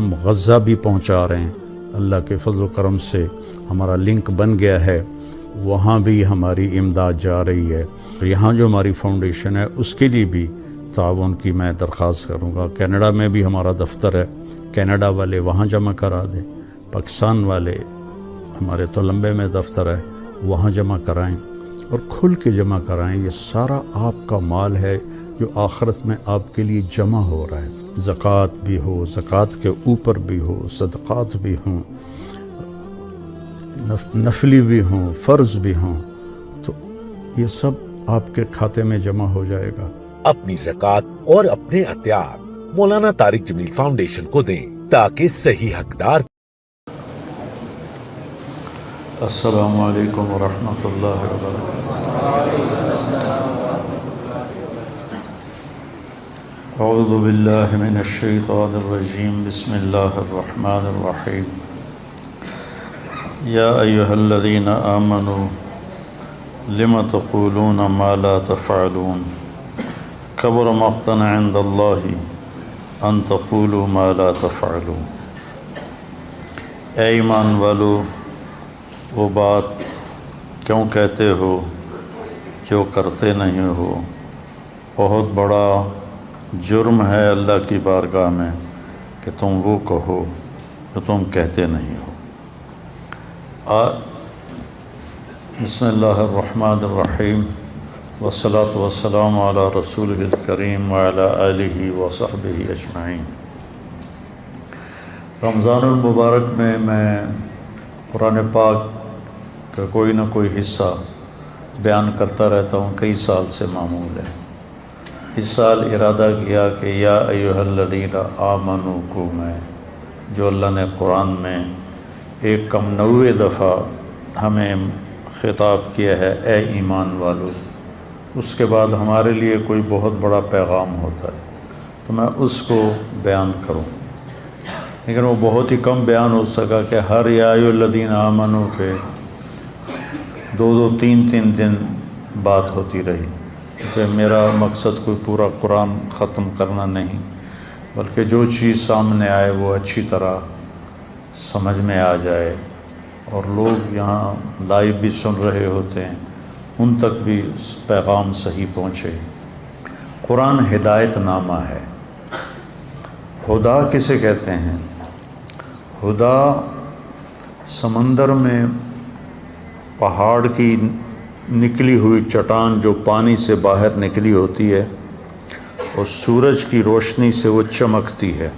ہم غزہ بھی پہنچا رہے ہیں، اللہ کے فضل و کرم سے ہمارا لنک بن گیا ہے، وہاں بھی ہماری امداد جا رہی ہے۔ یہاں جو ہماری فاؤنڈیشن ہے اس کے لیے بھی تعاون کی میں درخواست کروں گا۔ کینیڈا میں بھی ہمارا دفتر ہے، کینیڈا والے وہاں جمع کرا دیں، پاکستان والے ہمارے تولمبے میں دفتر ہے وہاں جمع کرائیں، اور کھل کے جمع کرائیں۔ یہ سارا آپ کا مال ہے جو آخرت میں آپ کے لیے جمع ہو رہا ہے، زکوٰۃ بھی ہو، زکوٰۃ کے اوپر بھی ہو، صدقات بھی ہوں، نفلی بھی ہوں، فرض بھی ہوں، تو یہ سب آپ کے کھاتے میں جمع ہو جائے گا۔ اپنی زکوٰۃ اور اپنے عطیات مولانا طارق جمیل فاؤنڈیشن کو دیں تاکہ صحیح حقدار۔ السلام علیکم ورحمۃ اللہ وبرکاتہ۔ اعوذ باللہ من الشیطان الرجیم، بسم اللہ الرحمن الرحیم۔ یا ایہا الذین آمنوا لم تقولون ما لا تفعلون کبر مقتا عند اللہ ان تقولوا ما لا تفعلون۔ اے ایمان والو، وہ بات کیوں کہتے ہو جو کرتے نہیں ہو؟ بہت بڑا جرم ہے اللہ کی بارگاہ میں کہ تم وہ کہو جو تم کہتے نہیں ہو۔ بسم اللہ الرحمن الرحیم، والصلاة والسلام علی رسولہ الکریم وعلی آلہ وصحبہ اجمعین۔ رمضان المبارک میں قرآن پاک کا کوئی نہ کوئی حصہ بیان کرتا رہتا ہوں، کئی سال سے معمول ہے۔ اس سال ارادہ کیا کہ یا ایھا الذین آمنوا کو میں، جو اللہ نے قرآن میں 190 دفعہ ہمیں خطاب کیا ہے، اے ایمان والو، اس کے بعد ہمارے لیے کوئی بہت بڑا پیغام ہوتا ہے تو میں اس کو بیان کروں، لیکن وہ بہت ہی کم بیان ہو سکا کہ ہر یا ایھا الذین آمنوا پہ 2-3 دن بات ہوتی رہی، کیونکہ میرا مقصد کوئی پورا قرآن ختم کرنا نہیں، بلکہ جو چیز سامنے آئے وہ اچھی طرح سمجھ میں آ جائے، اور لوگ یہاں لائیو بھی سن رہے ہوتے ہیں، ان تک بھی پیغام صحیح پہنچے۔ قرآن ہدایت نامہ ہے۔ ہدا کسے کہتے ہیں؟ ہدا سمندر میں پہاڑ کی نکلی ہوئی چٹان جو پانی سے باہر نکلی ہوتی ہے اور سورج کی روشنی سے وہ چمکتی ہے،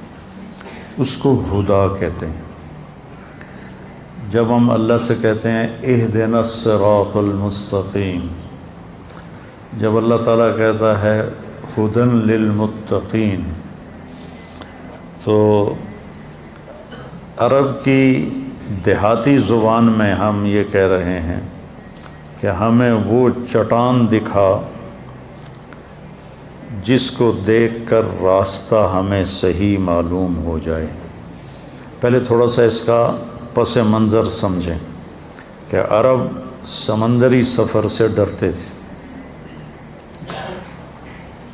اس کو ہدا کہتے ہیں۔ جب ہم اللہ سے کہتے ہیں اہدنا الصراط المستقیم، جب اللہ تعالیٰ کہتا ہے ہدن للمتقین، تو عرب کی دیہاتی زبان میں ہم یہ کہہ رہے ہیں کہ ہمیں وہ چٹان دکھا جس کو دیکھ کر راستہ ہمیں صحیح معلوم ہو جائے۔ پہلے تھوڑا سا اس کا پس منظر سمجھیں کہ عرب سمندری سفر سے ڈرتے تھے،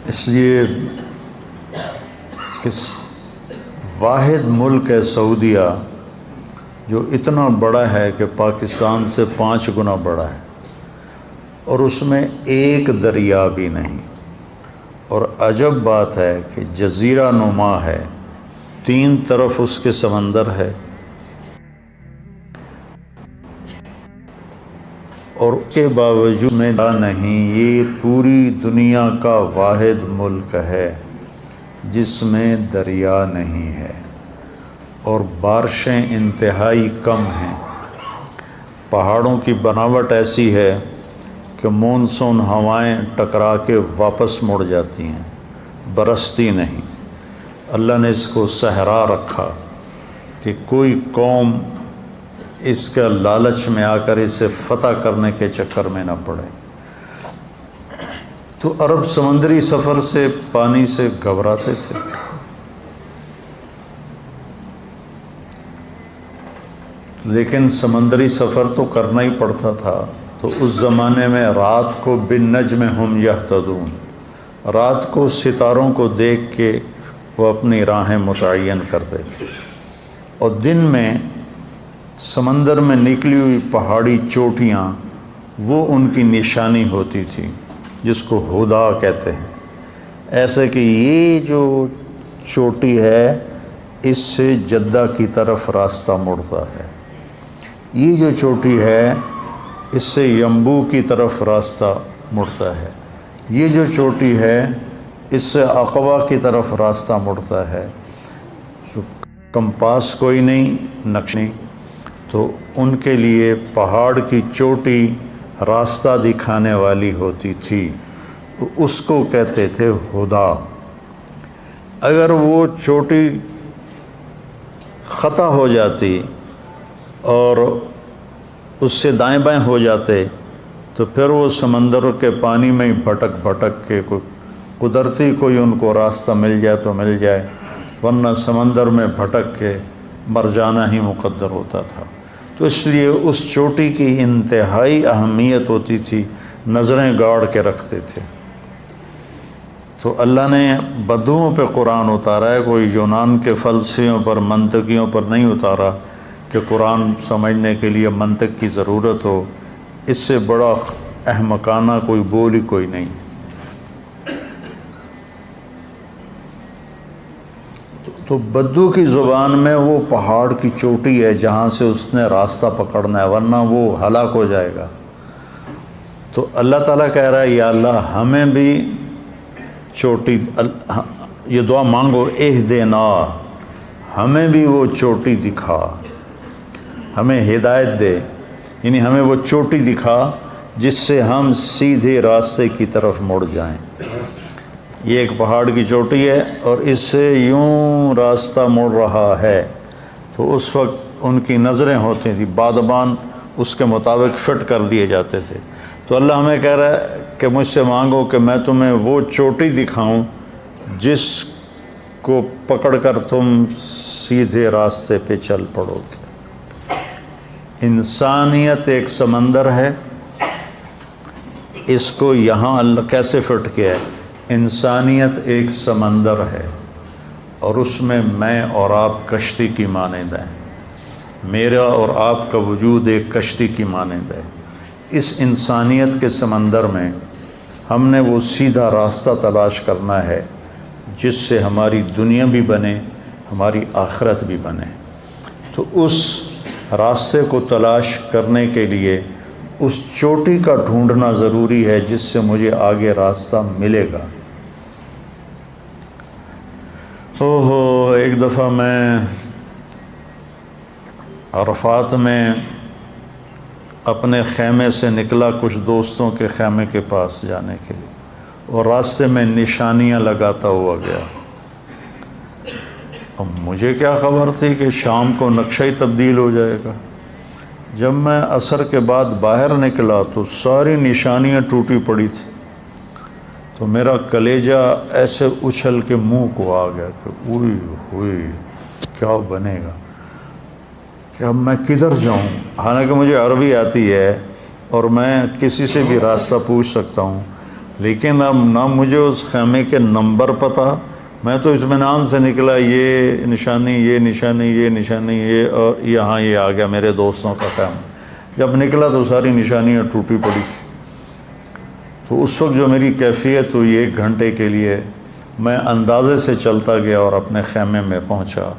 اس لیے کہ واحد ملک ہے سعودیہ جو اتنا بڑا ہے کہ پاکستان سے 5 گنا بڑا ہے، اور اس میں ایک دریا بھی نہیں، اور عجب بات ہے کہ جزیرہ نما ہے، 3 طرف اس کے سمندر ہے، اور اس کے باوجود میں نہیں، یہ پوری دنیا کا واحد ملک ہے جس میں دریا نہیں ہے، اور بارشیں انتہائی کم ہیں۔ پہاڑوں کی بناوٹ ایسی ہے کہ مونسون ہوائیں ٹکرا کے واپس مڑ جاتی ہیں، برستی نہیں۔ اللہ نے اس کو صحرا رکھا کہ کوئی قوم اس کا لالچ میں آ کر اسے فتح کرنے کے چکر میں نہ پڑے۔ تو عرب سمندری سفر سے، پانی سے گھبراتے تھے۔ لیکن سمندری سفر تو کرنا ہی پڑتا تھا، تو اس زمانے میں رات کو بالنجم ہم یہتدون، رات کو ستاروں کو دیکھ کے وہ اپنی راہیں متعین کرتے تھے۔ اور دن میں سمندر میں نکلی ہوئی پہاڑی چوٹیاں وہ ان کی نشانی ہوتی تھی، جس کو ہدا کہتے ہیں۔ ایسے کہ یہ جو چوٹی ہے اس سے جدہ کی طرف راستہ مڑتا ہے، یہ جو چوٹی ہے اس سے یمبو کی طرف راستہ مڑتا ہے، یہ جو چوٹی ہے اس سے عقبہ کی طرف راستہ مڑتا ہے۔ کمپاس کوئی نہیں، نقش نہیں، تو ان کے لیے پہاڑ کی چوٹی راستہ دکھانے والی ہوتی تھی، اس کو کہتے تھے ہدا۔ اگر وہ چوٹی خطا ہو جاتی اور اس سے دائیں بائیں ہو جاتے تو پھر وہ سمندر کے پانی میں ہی بھٹک بھٹک کے قدرتی کوئی ان کو راستہ مل جائے تو مل جائے، ورنہ سمندر میں بھٹک کے مر جانا ہی مقدر ہوتا تھا۔ تو اس لیے اس چوٹی کی انتہائی اہمیت ہوتی تھی، نظریں گاڑ کے رکھتے تھے۔ تو اللہ نے بدوؤں پہ قرآن اتارا ہے، کوئی یونان کے فلسفیوں پر، منطقیوں پر نہیں اتارا کہ قرآن سمجھنے کے لیے منطق کی ضرورت ہو۔ اس سے بڑا احمقانہ کوئی بول ہی کوئی نہیں۔ تو بدو کی زبان میں وہ پہاڑ کی چوٹی ہے جہاں سے اس نے راستہ پکڑنا ہے، ورنہ وہ ہلاک ہو جائے گا۔ تو اللہ تعالیٰ کہہ رہا ہے یا اللہ ہمیں بھی چوٹی، یہ دعا مانگو، اہدنا، ہمیں بھی وہ چوٹی دکھا، ہمیں ہدایت دے، یعنی ہمیں وہ چوٹی دکھا جس سے ہم سیدھے راستے کی طرف مڑ جائیں۔ یہ ایک پہاڑ کی چوٹی ہے اور اس سے یوں راستہ مڑ رہا ہے، تو اس وقت ان کی نظریں ہوتی تھیں، بادبان اس کے مطابق فٹ کر دیے جاتے تھے۔ تو اللہ ہمیں کہہ رہا ہے کہ مجھ سے مانگو کہ میں تمہیں وہ چوٹی دکھاؤں جس کو پکڑ کر تم سیدھے راستے پہ چل پڑو گے۔ انسانیت ایک سمندر ہے، اس کو یہاں اللہ کیسے فٹ کیا ہے؟ انسانیت ایک سمندر ہے اور اس میں اور آپ کشتی کی مانند ہیں، میرا اور آپ کا وجود ایک کشتی کی مانند ہے۔ اس انسانیت کے سمندر میں ہم نے وہ سیدھا راستہ تلاش کرنا ہے جس سے ہماری دنیا بھی بنے، ہماری آخرت بھی بنے۔ تو اس راستے کو تلاش کرنے کے لیے اس چوٹی کا ڈھونڈنا ضروری ہے جس سے مجھے آگے راستہ ملے گا۔ ایک دفعہ میں عرفات میں اپنے خیمے سے نکلا کچھ دوستوں کے خیمے کے پاس جانے کے لیے، اور راستے میں نشانیاں لگاتا ہوا گیا۔ اب مجھے کیا خبر تھی کہ شام کو نقشہ ہی تبدیل ہو جائے گا۔ جب میں عصر کے بعد باہر نکلا تو ساری نشانیاں ٹوٹی پڑی تھی، تو میرا کلیجہ ایسے اچھل کے منہ کو آ گیا کہ اوئی ہوئی کیا بنے گا، کہ اب میں کدھر جاؤں۔ حالانکہ مجھے عربی آتی ہے اور میں کسی سے بھی راستہ پوچھ سکتا ہوں، لیکن اب نہ مجھے اس خیمے کے نمبر پتہ، میں تو اطمینان سے نکلا، یہ نشانی، یہ نشانی، یہ نشانی، یہ، اور یہاں یہ آ گیا میرے دوستوں کا خیمہ۔ جب نکلا تو ساری نشانیاں ٹوٹی پڑی تھی۔ تو اس وقت جو میری کیفیت ہوئی، 1 گھنٹے کے لیے میں اندازے سے چلتا گیا اور اپنے خیمے میں پہنچا۔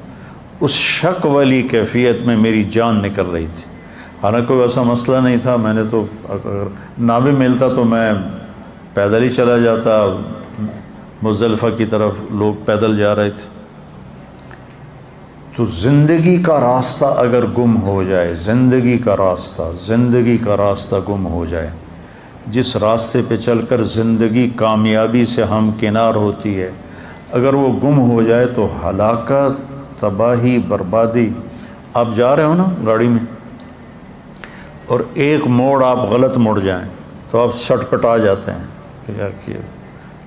اس شک والی کیفیت میں میری جان نکل رہی تھی، حالانکہ کوئی ایسا مسئلہ نہیں تھا۔ میں نے تو اگر نہ بھی ملتا تو میں پیدل ہی چلا جاتا، مزدلفہ کی طرف لوگ پیدل جا رہے تھے۔ تو زندگی کا راستہ اگر گم ہو جائے، زندگی کا راستہ گم ہو جائے، جس راستے پہ چل کر زندگی کامیابی سے ہمکنار ہوتی ہے، اگر وہ گم ہو جائے تو ہلاکت، تباہی، بربادی۔ آپ جا رہے ہو نا گاڑی میں اور ایک موڑ آپ غلط مڑ جائیں تو آپ سٹ پٹا جاتے ہیں کہ کیا کیا،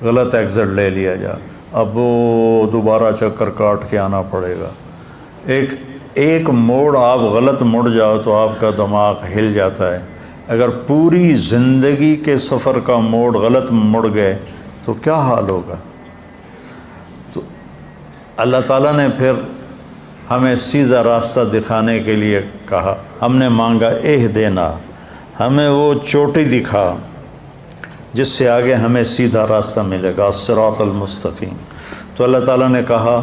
غلط ایگزٹ لے لیا جا، اب وہ دوبارہ چکر کاٹ کے آنا پڑے گا۔ ایک موڑ آپ غلط مڑ جاؤ تو آپ کا دماغ ہل جاتا ہے۔ اگر پوری زندگی کے سفر کا موڑ غلط مڑ گئے تو کیا حال ہوگا۔ تو اللہ تعالیٰ نے پھر ہمیں سیدھا راستہ دکھانے کے لیے کہا، ہم نے مانگا اہدنا، ہمیں وہ چوٹی دکھا جس سے آگے ہمیں سیدھا راستہ ملے گا، الصراط المستقیم۔ تو اللہ تعالیٰ نے کہا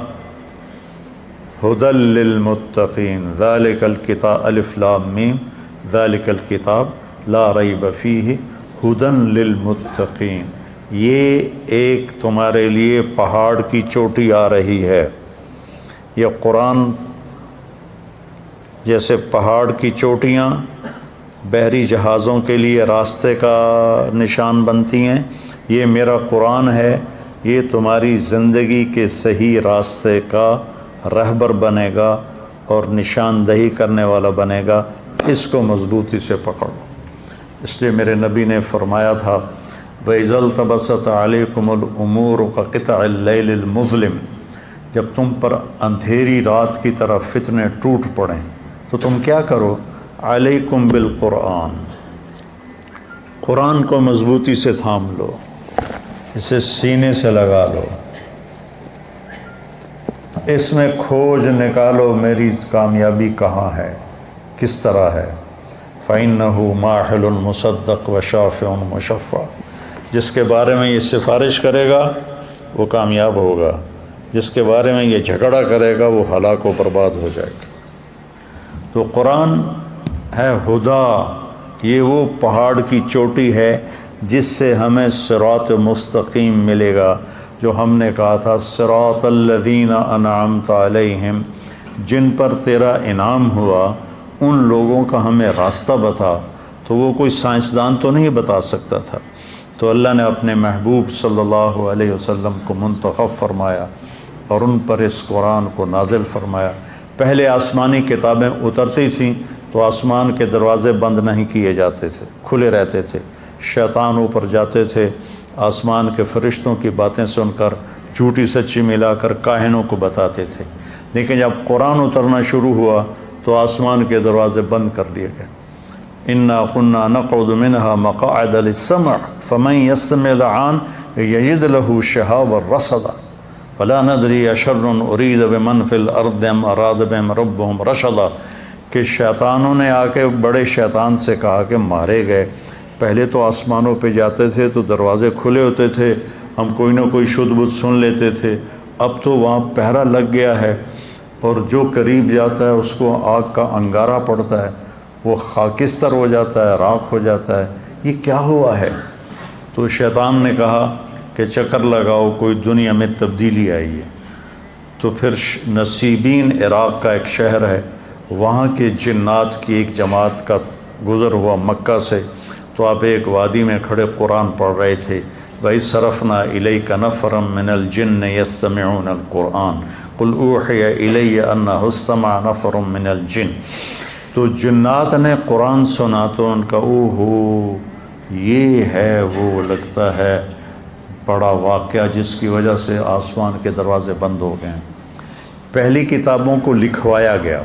ھدی للمتقین ذالک الکتاب الف لام میم ذالک الکتاب لا ریب فیہ ھدی للمتقین، یہ ایک تمہارے لیے پہاڑ کی چوٹی آ رہی ہے۔ یہ قرآن جیسے پہاڑ کی چوٹیاں بحری جہازوں کے لیے راستے کا نشان بنتی ہیں، یہ میرا قرآن ہے، یہ تمہاری زندگی کے صحیح راستے کا رہبر بنے گا اور نشاندہی کرنے والا بنے گا، اس کو مضبوطی سے پکڑو۔ اس لیے میرے نبی نے فرمایا تھا وَإِذَا الْتَبَسَتْ عَلَيْكُمُ الْأُمُورُ كَقِطْعِ اللَّيْلِ الْمُظْلِمِ، جب تم پر اندھیری رات کی طرح فتنے ٹوٹ پڑیں تو تم کیا کرو؟ علیکم بالقرآن، قرآن کو مضبوطی سے تھام لو، اسے سینے سے لگا لو، اس میں کھوج نکالو میری کامیابی کہاں ہے، کس طرح ہے۔ فَإِنَّهُ مَاحِلٌ مُصَدَّقٌ وَشَافِعٌ مُشَفَّعٌ، جس کے بارے میں یہ سفارش کرے گا وہ کامیاب ہوگا، جس کے بارے میں یہ جھگڑا کرے گا وہ ہلاک و برباد ہو جائے گا۔ تو قرآن ہے ہدا، یہ وہ پہاڑ کی چوٹی ہے جس سے ہمیں صراط مستقیم ملے گا، جو ہم نے کہا تھا صراط الذین انعمت علیہم، جن پر تیرا انعام ہوا ان لوگوں کا ہمیں راستہ بتا۔ تو وہ کوئی سائنسدان تو نہیں بتا سکتا تھا، تو اللہ نے اپنے محبوب صلی اللہ علیہ وسلم کو منتخب فرمایا اور ان پر اس قرآن کو نازل فرمایا۔ پہلے آسمانی کتابیں اترتی تھیں تو آسمان کے دروازے بند نہیں کیے جاتے تھے، کھلے رہتے تھے، شیطان اوپر جاتے تھے، آسمان کے فرشتوں کی باتیں سن کر جھوٹی سچی ملا کر کاہنوں کو بتاتے تھے۔ لیکن جب قرآن اترنا شروع ہوا تو آسمان کے دروازے بند کر دیے گئے۔ انا كنا نقعد منها مقاعد للسمع فمن يستمع الآن يجد له شهابا رصدا ولا ندری اشر ارید بمن فی الارض ام اراد بهم ربهم رشدا، کہ شیطانوں نے آ کے بڑے شیطان سے کہا کہ مارے گئے، پہلے تو آسمانوں پہ جاتے تھے تو دروازے کھلے ہوتے تھے، ہم کوئی نہ کوئی شدھ بدھ سن لیتے تھے، اب تو وہاں پہرا لگ گیا ہے اور جو قریب جاتا ہے اس کو آگ کا انگارہ پڑتا ہے، وہ خاکستر ہو جاتا ہے، راکھ ہو جاتا ہے، یہ کیا ہوا ہے؟ تو شیطان نے کہا کہ چکر لگاؤ، کوئی دنیا میں تبدیلی آئی ہے۔ تو پھر نصیبین عراق کا ایک شہر ہے، وہاں کے جنات کی ایک جماعت کا گزر ہوا مکہ سے، تو آپ ایک وادی میں کھڑے قرآن پڑھ رہے تھے، وَإِذْ صَرَفْنَا إِلَيْكَ نَفَرًا مِنَ الْجِنِّ يَسْتَمِعُونَ الْقُرْآنَ قُلْ أُوحِيَ إِلَيَّ أَنَّهُ اسْتَمَعَ نَفَرٌ مِنَ الْجِنِّ۔ تو جنات نے قرآن سنا تو ان کا اوہو، یہ ہے وہ لگتا ہے بڑا واقعہ جس کی وجہ سے آسمان کے دروازے بند ہو گئے۔ پہلی کتابوں کو لکھوایا گیا،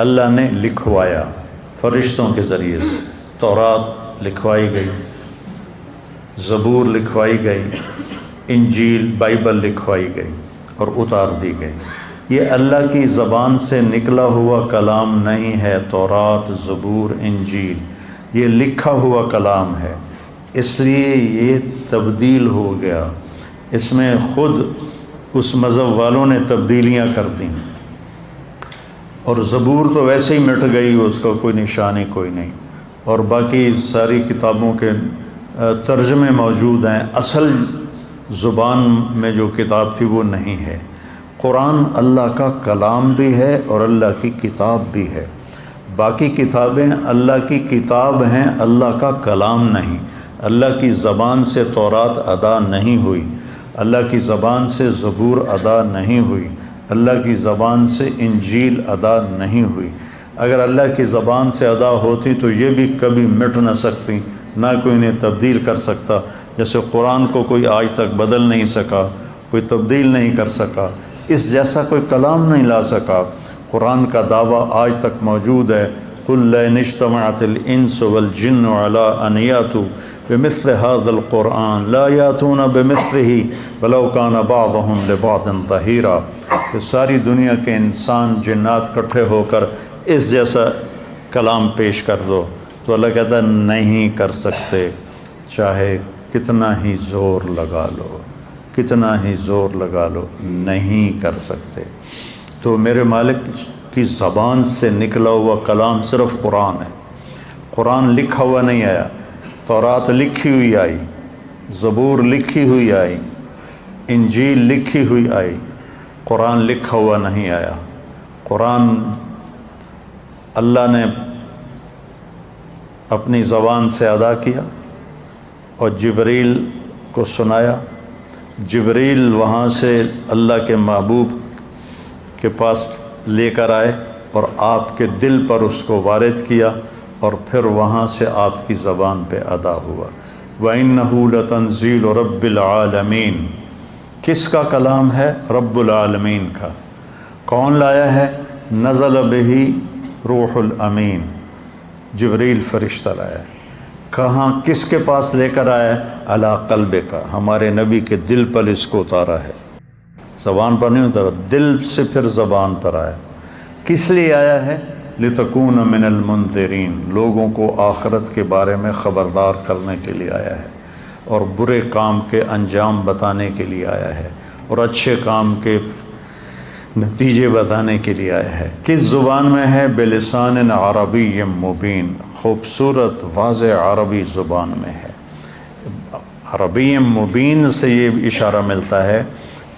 اللہ نے لکھوایا فرشتوں کے ذریعے سے، تورات لکھوائی گئی، زبور لکھوائی گئی، انجیل بائبل لکھوائی گئی اور اتار دی گئی۔ یہ اللہ کی زبان سے نکلا ہوا کلام نہیں ہے، تورات، زبور، انجیل یہ لکھا ہوا کلام ہے، اس لیے یہ تبدیل ہو گیا، اس میں خود اس مذہب والوں نے تبدیلیاں کر دیں، اور زبور تو ویسے ہی مٹ گئی، اس کا کوئی نشان ہی کوئی نہیں، اور باقی ساری کتابوں کے ترجمے موجود ہیں، اصل زبان میں جو کتاب تھی وہ نہیں ہے۔ قرآن اللہ کا کلام بھی ہے اور اللہ کی کتاب بھی ہے، باقی کتابیں اللہ کی کتاب ہیں، اللہ کا کلام نہیں۔ اللہ کی زبان سے تورات ادا نہیں ہوئی، اللہ کی زبان سے زبور ادا نہیں ہوئی، اللہ کی زبان سے انجیل ادا نہیں ہوئی۔ اگر اللہ کی زبان سے ادا ہوتی تو یہ بھی کبھی مٹ نہ سکتی، نہ کوئی انہیں تبدیل کر سکتا، جیسے قرآن کو کوئی آج تک بدل نہیں سکا، کوئی تبدیل نہیں کر سکا، اس جیسا کوئی کلام نہیں لا سکا۔ قرآن کا دعویٰ آج تک موجود ہے، قُلْ لَئِنِ اجْتَمَعَتِ الْإِنسُ وَالْجِنُّ عَلَىٰ أَنْ يَأْتُوا بمثل هذا القرآن لا يأتون بمثله ولو كان بعضهم لبعض ظهيرا، کہ ساری دنیا کے انسان جنات کٹھے ہو کر اس جیسا کلام پیش کر دو، تو اللہ کہتا ہے نہیں کر سکتے، چاہے کتنا ہی زور لگا لو، کتنا ہی زور لگا لو، نہیں کر سکتے۔ تو میرے مالک کی زبان سے نکلا ہوا کلام صرف قرآن ہے۔ قرآن لکھا ہوا نہیں آیا، تورات لکھی ہوئی آئی، زبور لکھی ہوئی آئی، انجیل لکھی ہوئی آئی، قرآن لکھا ہوا نہیں آیا۔ قرآن اللہ نے اپنی زبان سے ادا کیا اور جبریل کو سنایا، جبریل وہاں سے اللہ کے محبوب کے پاس لے کر آئے اور آپ کے دل پر اس کو وارد کیا، اور پھر وہاں سے آپ کی زبان پہ ادا ہوا۔ وَإِنَّهُ لَتَنزِيلُ رَبِّ الْعَالَمِينَ، کس کا کلام ہے؟ رب العالمین کا۔ کون لایا ہے؟ نزل بہ روح الامین، جبریل فرشتہ لایا ہے۔ کہاں، کس کے پاس لے کر آیا ہے؟ علی قلبک، ہمارے نبی کے دل پر اس کو اتارا ہے، زبان پر نہیں اتارا، دل سے پھر زبان پر آیا۔ کس لیے آیا ہے؟ لتکون من المنذرین، لوگوں کو آخرت کے بارے میں خبردار کرنے کے لیے آیا ہے، اور برے کام کے انجام بتانے کے لیے آیا ہے، اور اچھے کام کے نتیجے بتانے کے لیے آیا ہے۔ کس زبان میں ہے؟ بلسان عربی مبین، خوبصورت واضح عربی زبان میں ہے۔ عربی مبین سے یہ اشارہ ملتا ہے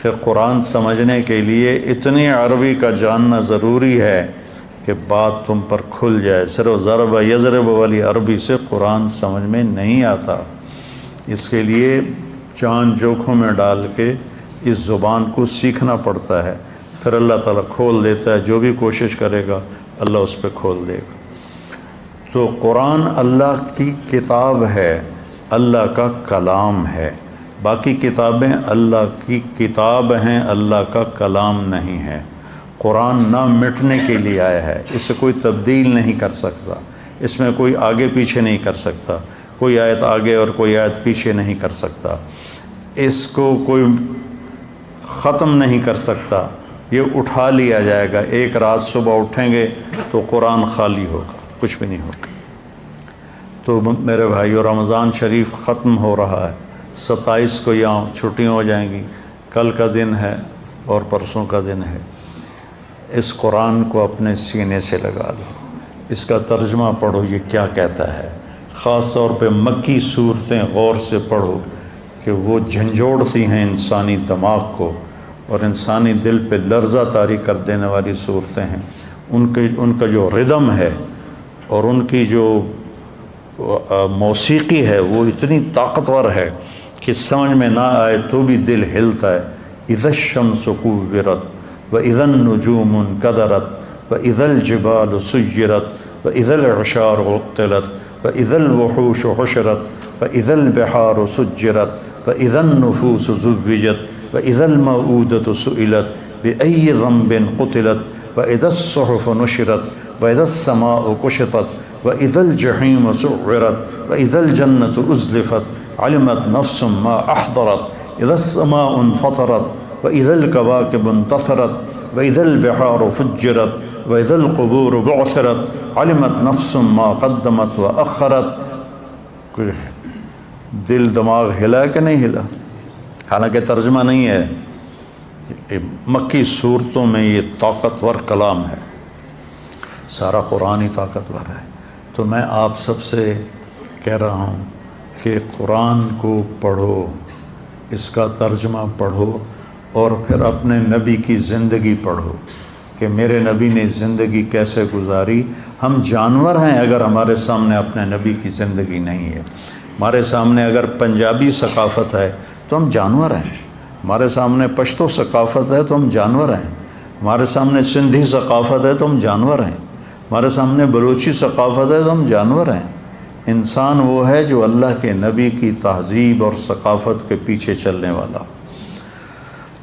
کہ قرآن سمجھنے کے لیے اتنی عربی کا جاننا ضروری ہے کہ بات تم پر کھل جائے۔ صرف ضرب یضرب والی عربی سے قرآن سمجھ میں نہیں آتا، اس کے لیے جان جوکھوں میں ڈال کے اس زبان کو سیکھنا پڑتا ہے، پھر اللہ تعالیٰ کھول دیتا ہے۔ جو بھی کوشش کرے گا اللہ اس پہ کھول دے گا۔ تو قرآن اللہ کی کتاب ہے، اللہ کا کلام ہے۔ باقی کتابیں اللہ کی کتاب ہیں، اللہ کا کلام نہیں ہے۔ قرآن نہ مٹنے کے لیے آیا ہے، اس سے کوئی تبدیل نہیں کر سکتا، اس میں کوئی آگے پیچھے نہیں کر سکتا، کوئی آیت آگے اور کوئی آیت پیچھے نہیں کر سکتا، اس کو کوئی ختم نہیں کر سکتا۔ یہ اٹھا لیا جائے گا، ایک رات صبح اٹھیں گے تو قرآن خالی ہوگا، کچھ بھی نہیں ہوگا۔ تو میرے بھائیو، رمضان شریف ختم ہو رہا ہے، 27 کو یہاں چھٹیاں ہو جائیں گی، کل کا دن ہے اور پرسوں کا دن ہے۔ اس قرآن کو اپنے سینے سے لگا لو، اس کا ترجمہ پڑھو، یہ کیا کہتا ہے۔ خاص طور پہ مکی صورتیں غور سے پڑھو کہ وہ جھنجھوڑتی ہیں انسانی دماغ کو اور انسانی دل پہ لرزہ طاری کر دینے والی صورتیں ہیں۔ ان کا جو ردم ہے اور ان کی جو موسیقی ہے وہ اتنی طاقتور ہے کہ سمجھ میں نہ آئے تو بھی دل ہلتا ہے۔ اذا الشمس كورت واذا النجوم انكدرت واذا الجبال سيرت واذا العشار عطلت واذا الوحوش حشرت واذا البحار سجرت واذا النفوس زوجت واذا الموءودة سئلت بأي ذنب قتلت واذا الصحف نشرت واذا السماء كشطت وَإِذَا الْجَحِيمُ سُعِّرَتْ وَإِذَا الْجَنَّةُ أُزْلِفَتْ عَلِمَتْ نَفْسٌ مَا أَحْضَرَتْ إِذَا السَّمَاءُ انفطرت وَإِذَا الْكَوَاكِبُ انتثرت وَإِذَا الْبِحَارُ فُجِّرَتْ وَإِذَا الْقُبُورُ بُعْثِرَتْ عَلِمَتْ نَفْسٌ مَا قَدَّمَتْ وَأَخَّرَتْ۔ دل دماغ ہلا کہ نہیں ہلا؟ حالانکہ ترجمہ نہیں ہے، مکی صورتوں میں یہ طاقتور کلام ہے، سارا قرآن ہی طاقتور ہے۔ تو میں آپ سب سے کہہ رہا ہوں کہ قرآن کو پڑھو، اس کا ترجمہ پڑھو، اور پھر اپنے نبی کی زندگی پڑھو کہ میرے نبی نے زندگی کیسے گزاری۔ ہم جانور ہیں اگر ہمارے سامنے اپنے نبی کی زندگی نہیں ہے۔ ہمارے سامنے اگر پنجابی ثقافت ہے تو ہم جانور ہیں، ہمارے سامنے پشتو ثقافت ہے تو ہم جانور ہیں، ہمارے سامنے سندھی ثقافت ہے تو ہم جانور ہیں، ہمارے سامنے بلوچی ثقافت ہے تو ہم جانور ہیں۔ انسان وہ ہے جو اللہ کے نبی کی تہذیب اور ثقافت کے پیچھے چلنے والا۔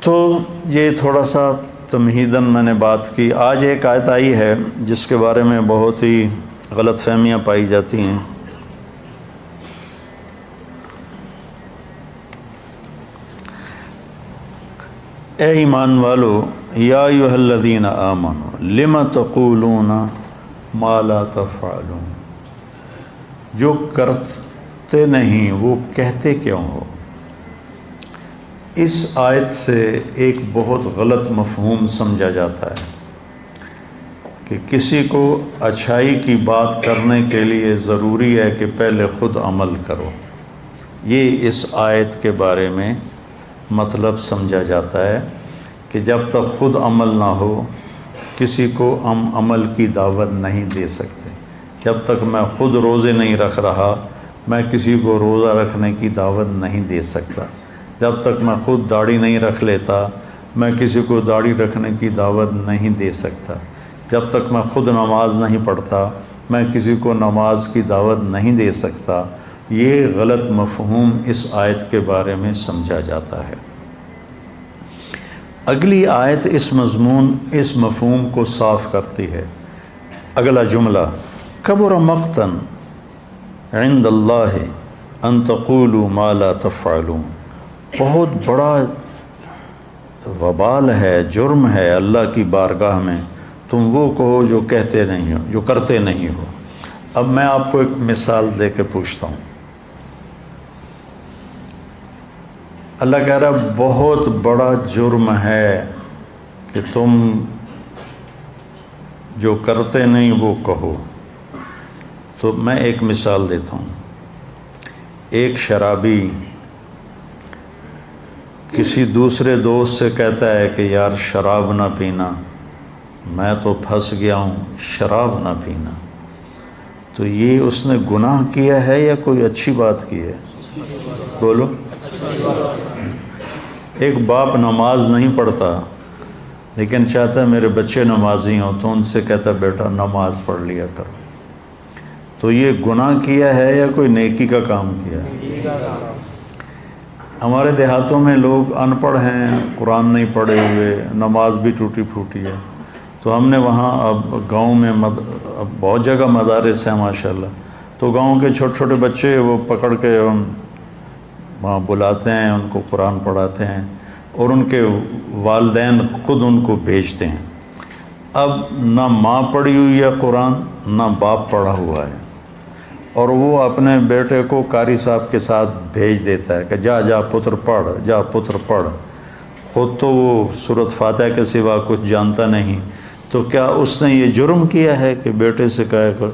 تو یہ تھوڑا سا تمہیداً میں نے بات کی۔ آج ایک آیت آئی ہے جس کے بارے میں بہت ہی غلط فہمیاں پائی جاتی ہیں۔ اے ایمان والو، یا ایھا الذین آمنوا لم تقولون ما لا تفعلون، جو کرتے نہیں وہ کہتے کیوں ہو۔ اس آیت سے ایک بہت غلط مفہوم سمجھا جاتا ہے کہ کسی کو اچھائی کی بات کرنے کے لیے ضروری ہے کہ پہلے خود عمل کرو۔ یہ اس آیت کے بارے میں مطلب سمجھا جاتا ہے کہ جب تک خود عمل نہ ہو کسی کو ہم عمل کی دعوت نہیں دے سکتے۔ جب تک میں خود روزے نہیں رکھ رہا میں کسی کو روزہ رکھنے کی دعوت نہیں دے سکتا۔ جب تک میں خود داڑھی نہیں رکھ لیتا میں کسی کو داڑھی رکھنے کی دعوت نہیں دے سکتا۔ جب تک میں خود نماز نہیں پڑھتا میں کسی کو نماز کی دعوت نہیں دے سکتا۔ یہ غلط مفہوم اس آیت کے بارے میں سمجھا جاتا ہے۔ اگلی آیت اس مفہوم کو صاف کرتی ہے۔ اگلا جملہ، کبر مقتا عند اللہ ان تقولوا ما لا تفعلون، بہت بڑا وبال ہے، جرم ہے اللہ کی بارگاہ میں تم وہ کہو جو کہتے نہیں ہو، جو کرتے نہیں ہو۔ اب میں آپ کو ایک مثال دے کے پوچھتا ہوں۔ اللہ کہہ رہا ہے بہت بڑا جرم ہے کہ تم جو کرتے نہیں وہ کہو۔ تو میں ایک مثال دیتا ہوں۔ ایک شرابی کسی دوسرے دوست سے کہتا ہے کہ یار شراب نہ پینا، میں تو پھنس گیا ہوں، شراب نہ پینا۔ تو یہ اس نے گناہ کیا ہے یا کوئی اچھی بات کی ہے؟ بولو۔ ایک باپ نماز نہیں پڑھتا لیکن چاہتا ہے میرے بچے نمازی ہوں، تو ان سے کہتا ہے بیٹا نماز پڑھ لیا کرو۔ تو یہ گناہ کیا ہے یا کوئی نیکی کا کام کیا ہے؟ ہمارے دیہاتوں میں لوگ ان پڑھ ہیں، قرآن نہیں پڑھے ہوئے، نماز بھی ٹوٹی پھوٹی ہے۔ تو ہم نے وہاں اب گاؤں میں اب بہت جگہ مدارس ہیں ماشاءاللہ، تو گاؤں کے چھوٹے چھوٹے بچے وہ پکڑ کے وہاں بلاتے ہیں، ان کو قرآن پڑھاتے ہیں اور ان کے والدین خود ان کو بھیجتے ہیں۔ اب نہ ماں پڑھی ہوئی ہے قرآن نہ باپ پڑھا ہوا ہے، اور وہ اپنے بیٹے کو قاری صاحب کے ساتھ بھیج دیتا ہے کہ جا پتر پڑھ، جا پتر پڑھ۔ خود تو وہ سورۃ فاتحہ کے سوا کچھ جانتا نہیں، تو کیا اس نے یہ جرم کیا ہے کہ بیٹے سے کہے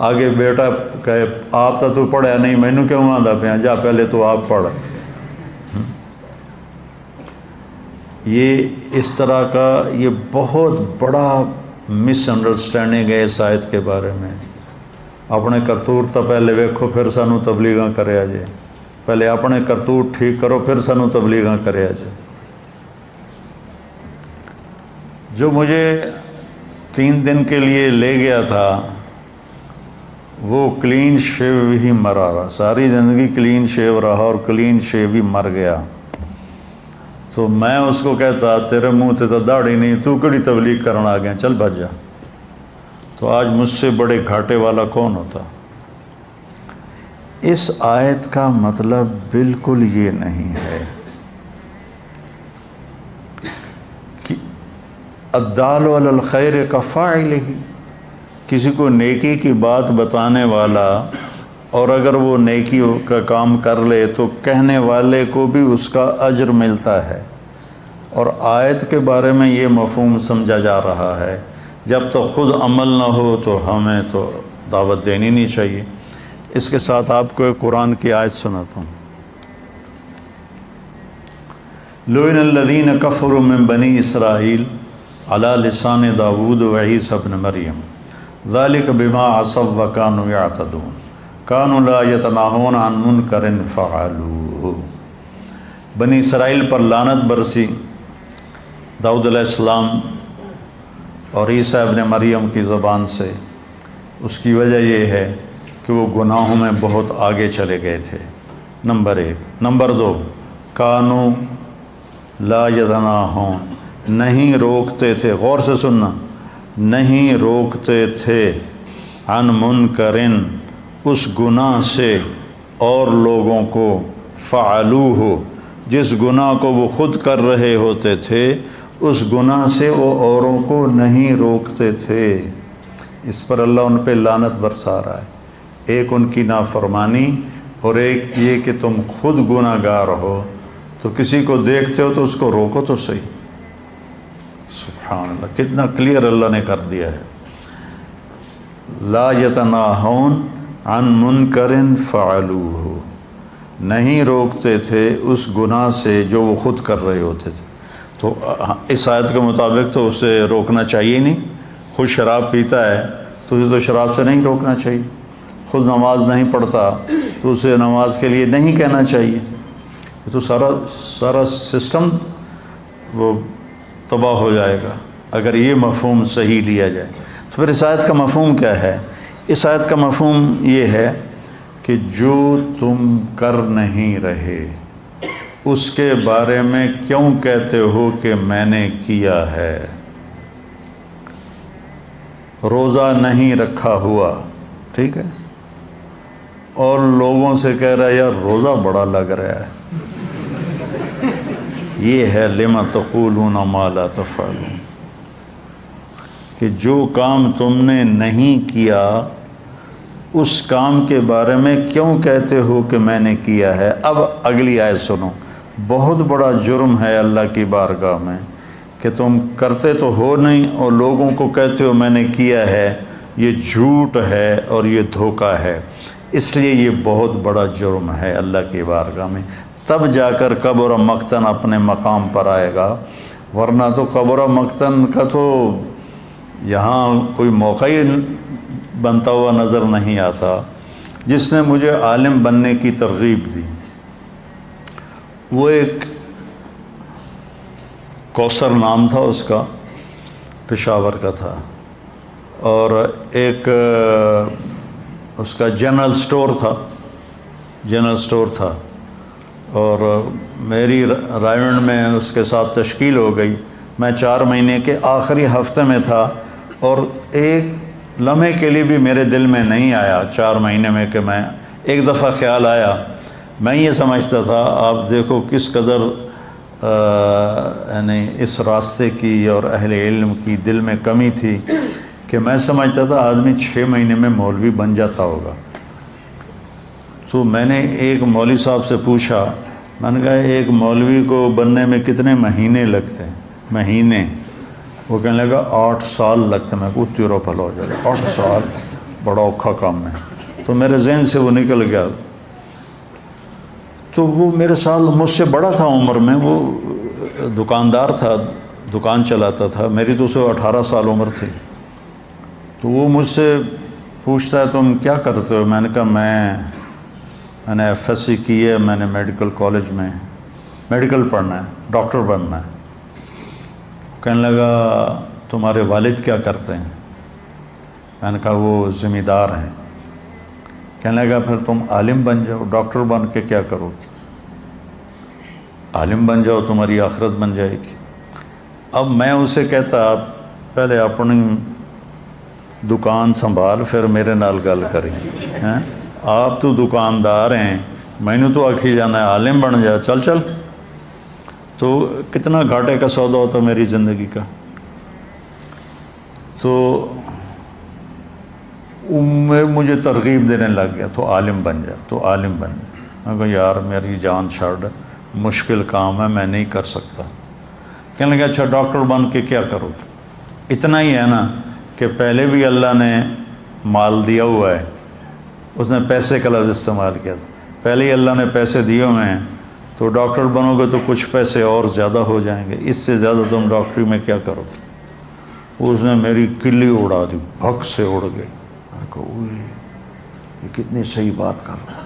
آگے بیٹا کہے آپ تو پڑھیا نہیں، مینوں کیوں آندا پیا، جا پہلے تو آپ پڑھ۔ یہ اس طرح کا یہ بہت بڑا مس انڈرسٹینڈنگ ہے اس آیت کے بارے میں۔ اپنے کرتوت تو پہلے ویکھو پھر سانو تبلیغاں کریا جے، پہلے اپنے کرتوت ٹھیک کرو پھر سانو تبلیغاں کریا جے۔ جو مجھے 3 دن کے لیے لے گیا تھا وہ کلین شیو ہی مرا رہا، ساری زندگی کلین شیو رہا اور کلین شیو ہی مر گیا۔ تو میں اس کو کہتا تیرے منہ تے تو داڑھی نہیں، تو کڑی تبلیغ کرنا آ گیا، چل بھج جا۔ تو آج مجھ سے بڑے گھاٹے والا کون ہوتا؟ اس آیت کا مطلب بالکل یہ نہیں ہے کہ الدال علی الخیر کفاعلہ، کسی کو نیکی کی بات بتانے والا اور اگر وہ نیکی کا کام کر لے تو کہنے والے کو بھی اس کا اجر ملتا ہے۔ اور آیت کے بارے میں یہ مفہوم سمجھا جا رہا ہے جب تک خود عمل نہ ہو تو ہمیں تو دعوت دینی نہیں چاہیے۔ اس کے ساتھ آپ کو ایک قرآن کی آیت سناتا ہوں۔ لعن الذین کفروا من بنی اسرائیل علی لسان داود و عیسی ابن مریم ذلک بما عصوا وکانوا یعتدون کانوا لا یتناہون عن منکر فعلوہ۔ بنی اسرائیل پر لعنت برسی داؤد علیہ السلام اور عیسیٰ ابن مریم کی زبان سے۔ اس کی وجہ یہ ہے کہ وہ گناہوں میں بہت آگے چلے گئے تھے، نمبر 1۔ نمبر 2، کانوا لا یتناہون، نہیں روکتے تھے، غور سے سننا، نہیں روکتے تھے عن منکرن، اس گناہ سے اور لوگوں کو، فعلوہ، جس گناہ کو وہ خود کر رہے ہوتے تھے اس گناہ سے وہ اوروں کو نہیں روکتے تھے۔ اس پر اللہ ان پہ لعنت برسا رہا ہے، ایک ان کی نافرمانی اور ایک یہ کہ تم خود گناہ گار ہو تو کسی کو دیکھتے ہو تو اس کو روکو تو صحیح۔ سبحان اللہ، کتنا کلیئر اللہ نے کر دیا ہے۔ لا یتناہون عن منکر فعلوہ، نہیں روکتے تھے اس گناہ سے جو وہ خود کر رہے ہوتے تھے۔ تو اس آیت کے مطابق تو اسے روکنا چاہیے نہیں۔ خود شراب پیتا ہے تو اسے تو شراب سے نہیں روکنا چاہیے، خود نماز نہیں پڑھتا تو اسے نماز کے لیے نہیں کہنا چاہیے، تو سارا سسٹم وہ تباہ ہو جائے گا اگر یہ مفہوم صحیح لیا جائے۔ تو پھر اس آیت کا مفہوم کیا ہے؟ اس آیت کا مفہوم یہ ہے کہ جو تم کر نہیں رہے اس کے بارے میں کیوں کہتے ہو کہ میں نے کیا ہے؟ روزہ نہیں رکھا ہوا، ٹھیک ہے، اور لوگوں سے کہہ رہا ہے یار روزہ بڑا لگ رہا ہے، یہ ہے لما تقولون ما لا تفعلون، کہ جو کام تم نے نہیں کیا اس کام کے بارے میں کیوں کہتے ہو کہ میں نے کیا ہے۔ اب اگلی آیت سنو، بہت بڑا جرم ہے اللہ کی بارگاہ میں کہ تم کرتے تو ہو نہیں اور لوگوں کو کہتے ہو میں نے کیا ہے، یہ جھوٹ ہے اور یہ دھوکہ ہے، اس لیے یہ بہت بڑا جرم ہے اللہ کی بارگاہ میں۔ تب جا کر کبر مقتن اپنے مقام پر آئے گا، ورنہ تو کبر مقتن کا تو یہاں کوئی موقع ہی بنتا ہوا نظر نہیں آتا۔ جس نے مجھے عالم بننے کی ترغیب دی وہ ایک کوثر نام تھا اس کا، پشاور کا تھا، اور ایک اس کا جنرل سٹور تھا، اور میری رائونڈ میں اس کے ساتھ تشکیل ہو گئی۔ میں 4 مہینے کے آخری ہفتے میں تھا اور ایک لمحے کے لیے بھی میرے دل میں نہیں آیا 4 مہینے میں کہ میں ایک دفعہ خیال آیا، میں یہ سمجھتا تھا، آپ دیکھو کس قدر یعنی اس راستے کی اور اہل علم کی دل میں کمی تھی کہ میں سمجھتا تھا آدمی 6 مہینے میں مولوی بن جاتا ہوگا۔ تو میں نے ایک مولوی صاحب سے پوچھا، میں نے کہا ایک مولوی کو بننے میں کتنے مہینے لگتے ہیں؟ مہینے؟ وہ کہنے لگا 8 سال لگتے ہیں۔ میں کو تیرا بھلا ہو جائے گا، 8 سال بڑا اوکھا کام ہے۔ تو میرے ذہن سے وہ نکل گیا۔ تو وہ میرے سال مجھ سے بڑا تھا عمر میں، وہ دکاندار تھا، دکان چلاتا تھا، میری تو اسے 18 سال عمر تھی۔ تو وہ مجھ سے پوچھتا ہے تم کیا کرتے ہو؟ میں نے کہا میں نے FSC کی ہے، میں نے میڈیکل کالج میں میڈیکل پڑھنا ہے، ڈاکٹر بننا ہے۔ کہنے لگا تمہارے والد کیا کرتے ہیں؟ میں نے کہا وہ ذمہ دار ہیں۔ کہنے لگا پھر تم عالم بن جاؤ، ڈاکٹر بن کے کیا کرو گے؟ عالم بن جاؤ، تمہاری آخرت بن جائے گی۔ اب میں اسے کہتا پہلے اپنی دکان سنبھال پھر میرے نال گل کریں، آپ تو دکاندار ہیں، میں نے تو آکھی جانا ہے عالم بن جا، چل۔ تو کتنا گھاٹے کا سودا ہوتا میری زندگی کا۔ تو مجھے ترغیب دینے لگ گیا تو عالم بن جا، تو عالم بن جا۔ میں کہا یار میری جان چھاڑ، مشکل کام ہے، میں نہیں کر سکتا۔ کہنے لگا اچھا ڈاکٹر بن کے کیا کرو گے؟ اتنا ہی ہے نا کہ پہلے بھی اللہ نے مال دیا ہوا ہے، اس نے پیسے کا لفظ استعمال کیا تھا، پہلے ہی اللہ نے پیسے دیے ہوئے ہیں، تو ڈاکٹر بنو گے تو کچھ پیسے اور زیادہ ہو جائیں گے، اس سے زیادہ تم ڈاکٹری میں کیا کرو گے؟ اس نے میری کلی اڑا دی، بھگ سے اڑ گئی۔ میں کہا یہ کتنی صحیح بات کر رہا ہے۔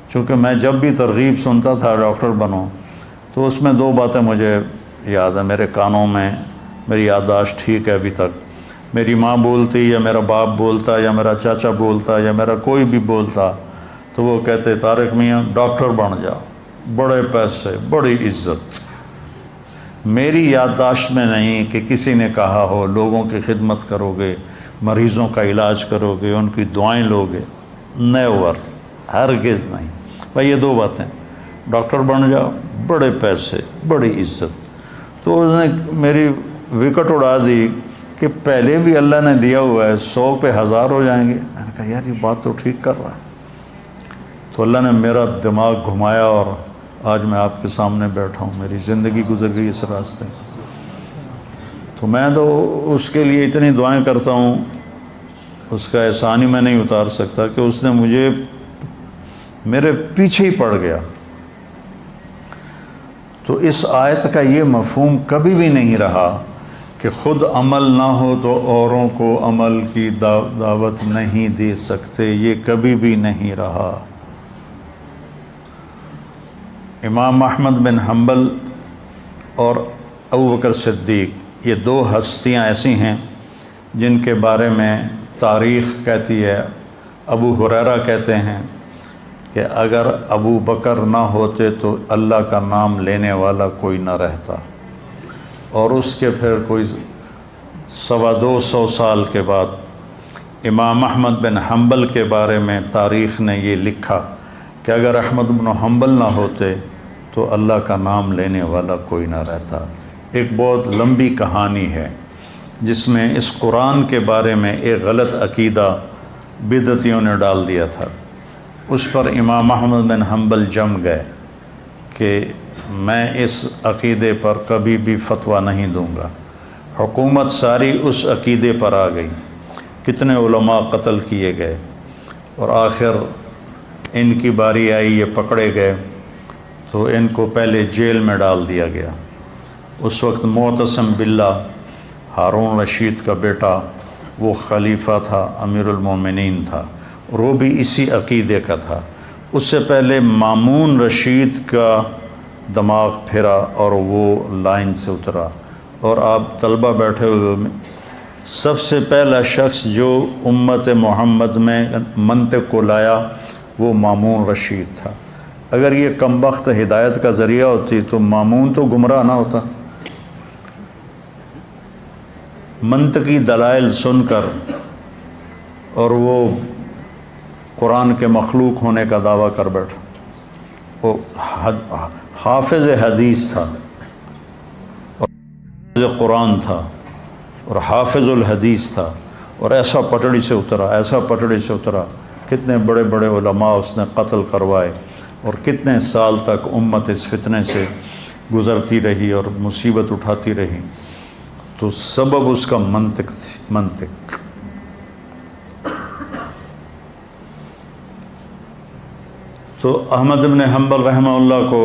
چونکہ میں جب بھی ترغیب سنتا تھا ڈاکٹر بنو تو اس میں 2 باتیں مجھے یاد ہیں میرے کانوں میں، میری یادداشت ٹھیک ہے ابھی تک۔ میری ماں بولتی یا میرا باپ بولتا یا میرا چاچا بولتا یا میرا کوئی بھی بولتا تو وہ کہتے طارق میاں ڈاکٹر بن جا، بڑے پیسے، بڑی عزت۔ میری یادداشت میں نہیں کہ کسی نے کہا ہو لوگوں کی خدمت کرو گے، مریضوں کا علاج کرو گے، ان کی دعائیں لوگے، نیور، ہرگز نہیں۔ بھائی یہ 2 باتیں۔ ڈاکٹر بن جا، بڑے پیسے، بڑی عزت۔ تو اس نے میری وکٹ اڑا دی کہ پہلے بھی اللہ نے دیا ہوا ہے، 100 پہ 1000 ہو جائیں گے۔ میں نے کہا یار یہ بات تو ٹھیک کر رہا ہے۔ تو اللہ نے میرا دماغ گھمایا اور آج میں آپ کے سامنے بیٹھا ہوں، میری زندگی گزر گئی اس راستے۔ تو میں تو اس کے لیے اتنی دعائیں کرتا ہوں، اس کا احسان ہی میں نہیں اتار سکتا کہ اس نے مجھے میرے پیچھے ہی پڑ گیا۔ تو اس آیت کا یہ مفہوم کبھی بھی نہیں رہا کہ خود عمل نہ ہو تو اوروں کو عمل کی دعوت نہیں دے سکتے، یہ کبھی بھی نہیں رہا۔ امام احمد بن حنبل اور ابوبکر صدیق، یہ 2 ہستیاں ایسی ہیں جن کے بارے میں تاریخ کہتی ہے، ابو ہریرہ کہتے ہیں کہ اگر ابو بکر نہ ہوتے تو اللہ کا نام لینے والا کوئی نہ رہتا۔ اور اس کے پھر کوئی 250 سال کے بعد امام احمد بن حنبل کے بارے میں تاریخ نے یہ لکھا کہ اگر احمد بن حنبل نہ ہوتے تو اللہ کا نام لینے والا کوئی نہ رہتا۔ ایک بہت لمبی کہانی ہے جس میں اس قرآن کے بارے میں ایک غلط عقیدہ بدعتیوں نے ڈال دیا تھا۔ اس پر امام احمد بن حنبل جم گئے کہ میں اس عقیدے پر کبھی بھی فتویٰ نہیں دوں گا۔ حکومت ساری اس عقیدے پر آ گئی، کتنے علماء قتل کیے گئے، اور آخر ان کی باری آئی، یہ پکڑے گئے تو ان کو پہلے جیل میں ڈال دیا گیا۔ اس وقت معتصم باللہ، ہارون رشید کا بیٹا، وہ خلیفہ تھا، امیر المومنین تھا، اور وہ بھی اسی عقیدے کا تھا۔ اس سے پہلے مامون رشید کا دماغ پھرا اور وہ لائن سے اترا، اور آپ طلبہ بیٹھے ہوئے، سب سے پہلا شخص جو امت محمد میں منطق کو لایا وہ مامون رشید تھا۔ اگر یہ کمبخت ہدایت کا ذریعہ ہوتی تو مامون تو گمراہ نہ ہوتا۔ منطقی دلائل سن کر، اور وہ قرآن کے مخلوق ہونے کا دعویٰ کر بیٹھا۔ وہ حافظ حدیث تھا، اور حافظ قرآن تھا، اور حافظ الحدیث تھا، اور ایسا پٹڑی سے اترا، ایسا پٹڑی سے اترا، کتنے بڑے بڑے علماء اس نے قتل کروائے، اور کتنے سال تک امت اس فتنے سے گزرتی رہی اور مصیبت اٹھاتی رہی۔ تو سبب اس کا منطق تھی، منطق۔ تو احمد بن حنبل رحمہ اللہ کو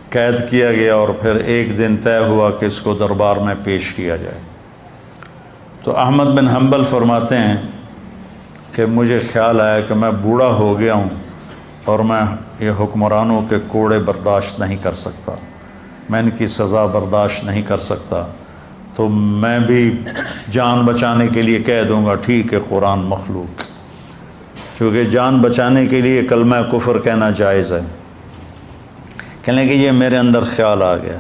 قید کیا گیا، اور پھر ایک دن طے ہوا کہ اس کو دربار میں پیش کیا جائے۔ تو احمد بن حنبل فرماتے ہیں کہ مجھے خیال آیا کہ میں بوڑھا ہو گیا ہوں اور میں یہ حکمرانوں کے کوڑے برداشت نہیں کر سکتا، میں ان کی سزا برداشت نہیں کر سکتا، تو میں بھی جان بچانے کے لیے کہہ دوں گا ٹھیک ہے قرآن مخلوق، چونکہ جان بچانے کے لیے کلمہ کفر کہنا جائز ہے۔ کہنے کہ یہ میرے اندر خیال آ گیا۔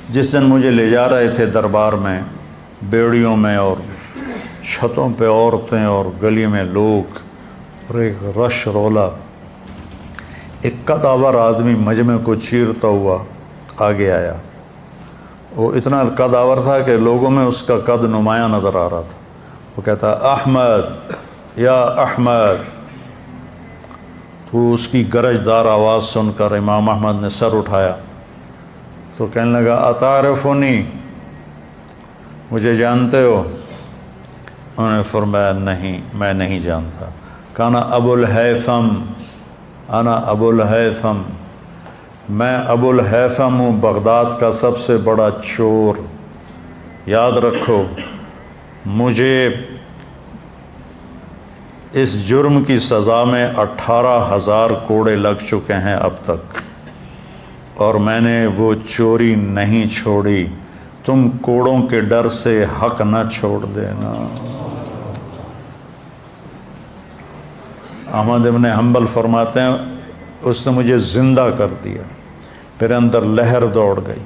جس دن مجھے لے جا رہے تھے دربار میں، بیڑیوں میں اور چھتوں پہ عورتیں اور گلی میں لوگ اور ایک رش رولا، ایک قدآور آدمی مجمع کو چیرتا ہوا آگے آیا۔ وہ اتنا قدآور تھا کہ لوگوں میں اس کا قد نمایاں نظر آ رہا تھا۔ وہ کہتا احمد یا احمد۔ تو اس کی گرجدار آواز سن کر امام احمد نے سر اٹھایا تو کہنے لگا اتعرفنی، مجھے جانتے ہو؟ انہوں نے فرمایا نہیں، میں نہیں جانتا۔ کانا ابو الہیثم، انا ابو الہیثم، میں ابو الہیثم ہوں، بغداد کا سب سے بڑا چور۔ یاد رکھو مجھے اس جرم کی سزا میں 18,000 کوڑے لگ چکے ہیں اب تک، اور میں نے وہ چوری نہیں چھوڑی، تم کوڑوں کے ڈر سے حق نہ چھوڑ دینا۔ احمد ابن حنبل فرماتے ہیں اس نے مجھے زندہ کر دیا، میرے اندر لہر دوڑ گئی۔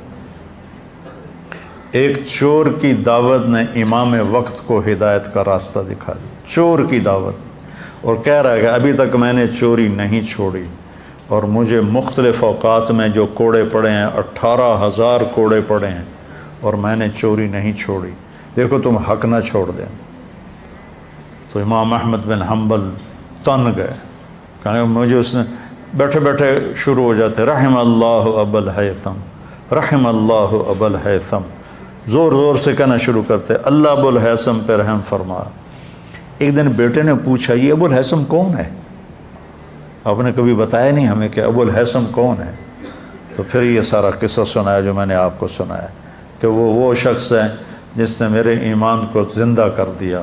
ایک چور کی دعوت نے امام وقت کو ہدایت کا راستہ دکھا دیا، چور کی دعوت، اور کہہ رہا ہے کہ ابھی تک میں نے چوری نہیں چھوڑی، اور مجھے مختلف اوقات میں جو کوڑے پڑے ہیں 18,000 کوڑے پڑے ہیں اور میں نے چوری نہیں چھوڑی، دیکھو تم حق نہ چھوڑ دیں۔ تو امام احمد بن حنبل تن گئے، کہنے مجھے اس نے بیٹھے بیٹھے شروع ہو جاتے رحم اللہ ابا الہیثم، رحم اللہ ابا الہیثم، زور زور سے کہنا شروع کرتے اللہ ابو الہیثم پہ رحم فرما۔ ایک دن بیٹے نے پوچھا یہ ابو الہیثم کون ہے؟ آپ نے کبھی بتایا نہیں ہمیں کہ ابو الہیثم کون ہے؟ تو پھر یہ سارا قصہ سنایا جو میں نے آپ کو سنایا کہ وہ شخص ہے جس نے میرے ایمان کو زندہ کر دیا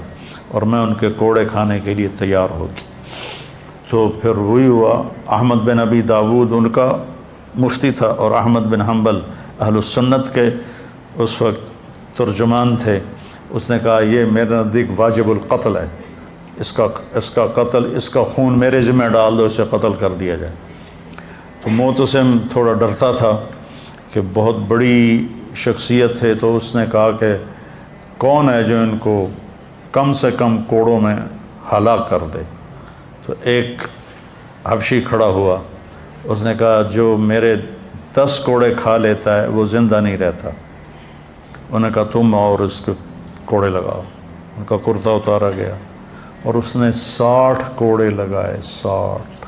اور میں ان کے کوڑے کھانے کے لیے تیار ہو گئی۔ تو پھر وہی ہوا، احمد بن ابی داود ان کا مفتی تھا اور احمد بن حنبل اہل السنت کے اس وقت ترجمان تھے۔ اس نے کہا یہ میرے نزدیک واجب القتل ہے، اس کا قتل، اس کا خون میرے ذمہ ڈال دو، اسے قتل کر دیا جائے۔ تو معتصم تھوڑا ڈرتا تھا کہ بہت بڑی شخصیت ہے، تو اس نے کہا کہ کون ہے جو ان کو کم سے کم کوڑوں میں ہلاک کر دے؟ تو ایک حبشی کھڑا ہوا، اس نے کہا جو میرے 10 کوڑے کھا لیتا ہے وہ زندہ نہیں رہتا۔ انہوں نے کہا تم اور اس کے کوڑے لگاؤ۔ ان کا کرتا اتارا گیا اور اس نے 60 کوڑے لگائے، 60،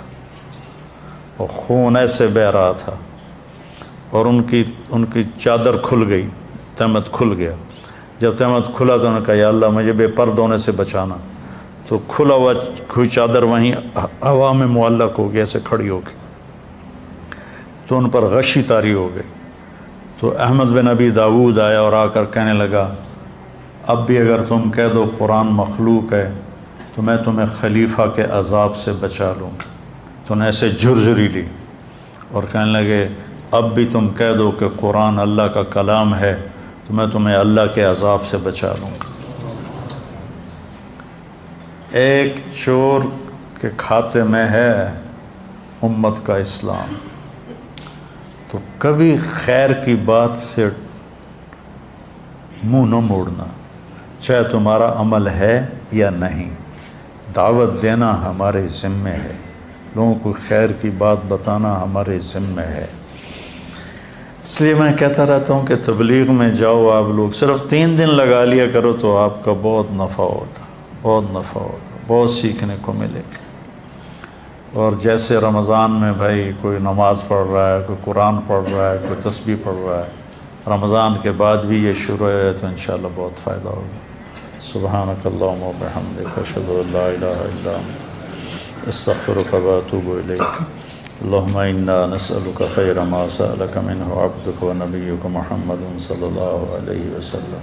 اور خون ایسے بہہ رہا تھا، اور ان کی چادر کھل گئی، تہمت کھل گیا۔ جب تہمت کھلا تو انہوں نے کہا یا اللہ مجھے بے پرد ہونے سے بچانا۔ تو کھلا ہوا کوئی چادر وہیں ہوا میں معلق ہو گیا، ایسے کھڑی ہو گئی، تو ان پر غشی طاری ہو گئی۔ تو احمد بن ابی داود آیا اور آ کر کہنے لگا اب بھی اگر تم کہہ دو قرآن مخلوق ہے تو میں تمہیں خلیفہ کے عذاب سے بچا لوں گا۔ تو نے ایسے جھرجھری لی اور کہنے لگے اب بھی تم کہہ دو کہ قرآن اللہ کا کلام ہے تو میں تمہیں اللہ کے عذاب سے بچا لوں گا۔ ایک چور کے کھاتے میں ہے امت کا اسلام، تو کبھی خیر کی بات سے منہ نہ موڑنا، چاہے تمہارا عمل ہے یا نہیں۔ دعوت دینا ہمارے ذمہ ہے، لوگوں کو خیر کی بات بتانا ہمارے ذمہ ہے۔ اس لیے میں کہتا رہتا ہوں کہ تبلیغ میں جاؤ آپ لوگ، صرف 3 دن لگا لیا کرو تو آپ کا بہت نفع ہوگا، بہت نفع ہوگا، بہت سیکھنے کو ملے گا۔ اور جیسے رمضان میں بھائی کوئی نماز پڑھ رہا ہے، کوئی قرآن پڑھ رہا ہے، کوئی تسبیح پڑھ رہا ہے، رمضان کے بعد بھی یہ شروع ہے تو انشاءاللہ بہت فائدہ ہوگا۔ سبحانک اللہم و بحمدک، اشہد ان لا الہ الا انت، استغفرک و اتوب الیک۔ اللہم انا نسألک خیر ما سألک منہ عبدک و نبیک محمد صلی اللہ علیہ وسلم،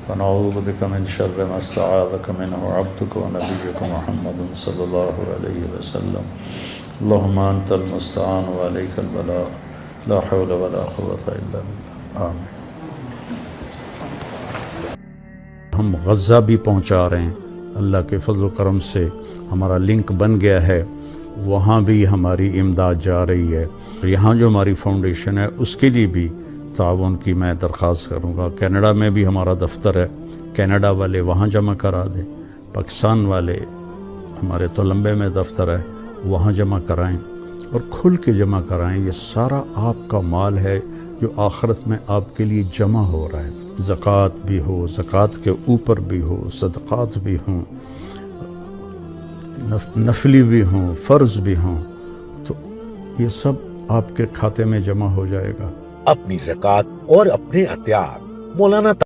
ونعوذ بک من شر ما استعاذک منہ عبدک و نبیک محمد صلی اللہ علیہ وسلم۔ اللہم انت المستعان و علیک البلاغ، لا حول ولا قوة الا باللہ، آمین۔ ہم غزہ بھی پہنچا رہے ہیں، اللہ کے فضل و کرم سے ہمارا لنک بن گیا ہے، وہاں بھی ہماری امداد جا رہی ہے۔ یہاں جو ہماری فاؤنڈیشن ہے اس کے لیے بھی تعاون کی میں درخواست کروں گا۔ کینیڈا میں بھی ہمارا دفتر ہے، کینیڈا والے وہاں جمع کرا دیں، پاکستان والے ہمارے تولمبے میں دفتر ہے وہاں جمع کرائیں، اور کھل کے جمع کرائیں۔ یہ سارا آپ کا مال ہے جو آخرت میں آپ کے لیے جمع ہو رہا ہے۔ زکوٰۃ بھی ہو، زکوٰۃ کے اوپر بھی ہو، صدقات بھی ہوں، نفلی بھی ہوں، فرض بھی ہوں، تو یہ سب آپ کے کھاتے میں جمع ہو جائے گا۔ اپنی زکوٰۃ اور اپنے عطیات مولانا